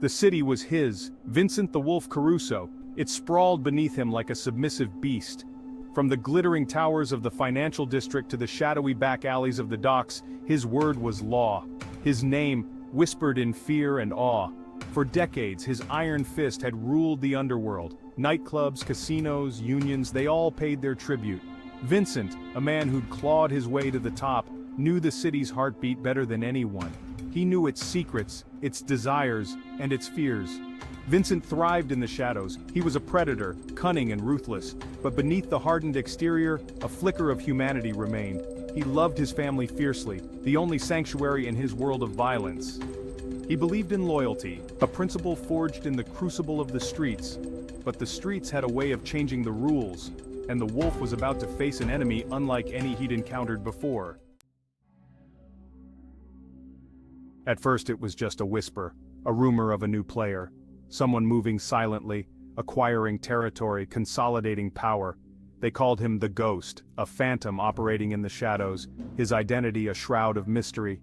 The city was his, Vincent the Wolf Caruso. It sprawled beneath him like a submissive beast. From the glittering towers of the financial district to the shadowy back alleys of the docks, his word was law. His name, whispered in fear and awe. For decades, his iron fist had ruled the underworld. Nightclubs, casinos, unions, they all paid their tribute. Vincent, a man who'd clawed his way to the top, knew the city's heartbeat better than anyone. He knew its secrets, its desires, and its fears. Vincent thrived in the shadows. He was a predator, cunning and ruthless, but beneath the hardened exterior, a flicker of humanity remained. He loved his family fiercely, the only sanctuary in his world of violence. He believed in loyalty, a principle forged in the crucible of the streets. But the streets had a way of changing the rules, and the wolf was about to face an enemy unlike any he'd encountered before. At first it was just a whisper, a rumor of a new player. Someone moving silently, acquiring territory, consolidating power. They called him the Ghost, a phantom operating in the shadows, his identity a shroud of mystery.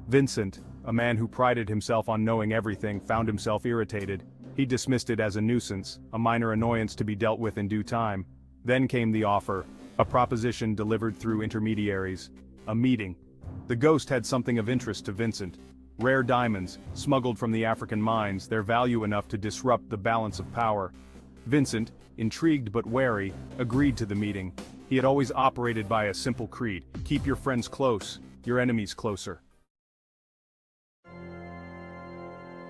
Vincent, a man who prided himself on knowing everything, found himself irritated. He dismissed it as a nuisance, a minor annoyance to be dealt with in due time. Then came the offer, a proposition delivered through intermediaries, a meeting. The Ghost had something of interest to Vincent. Rare diamonds, smuggled from the African mines, their value enough to disrupt the balance of power. Vincent, intrigued but wary, agreed to the meeting. He had always operated by a simple creed: keep your friends close, your enemies closer.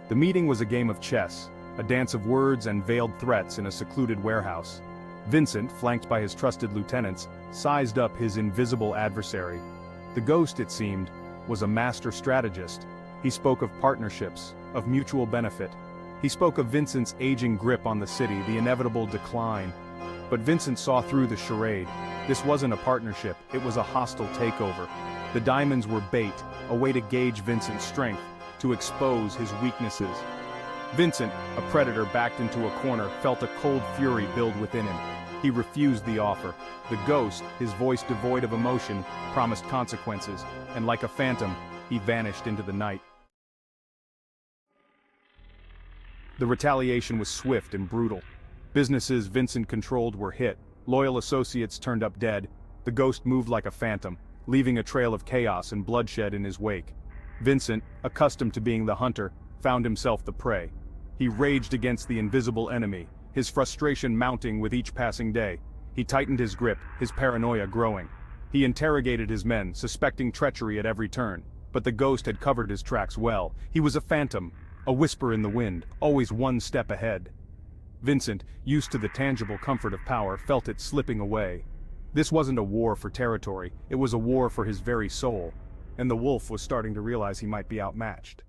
The meeting was a game of chess, a dance of words and veiled threats in a secluded warehouse. Vincent, flanked by his trusted lieutenants, sized up his invisible adversary. The Ghost, it seemed, was a master strategist. He spoke of partnerships, of mutual benefit. He spoke of Vincent's aging grip on the city, the inevitable decline. But Vincent saw through the charade. This wasn't a partnership, it was a hostile takeover. The diamonds were bait, a way to gauge Vincent's strength, to expose his weaknesses. Vincent, a predator backed into a corner, felt a cold fury build within him. He refused the offer. The Ghost, his voice devoid of emotion, promised consequences, and like a phantom, he vanished into the night. The retaliation was swift and brutal. Businesses Vincent controlled were hit, loyal associates turned up dead. The Ghost moved like a phantom, leaving a trail of chaos and bloodshed in his wake. Vincent, accustomed to being the hunter, found himself the prey. He raged against the invisible enemy, his frustration mounting with each passing day. He tightened his grip, his paranoia growing. He interrogated his men, suspecting treachery at every turn. But the Ghost had covered his tracks well. He was a phantom, a whisper in the wind, always one step ahead. Vincent, used to the tangible comfort of power, felt it slipping away. This wasn't a war for territory, it was a war for his very soul. And the wolf was starting to realize he might be outmatched.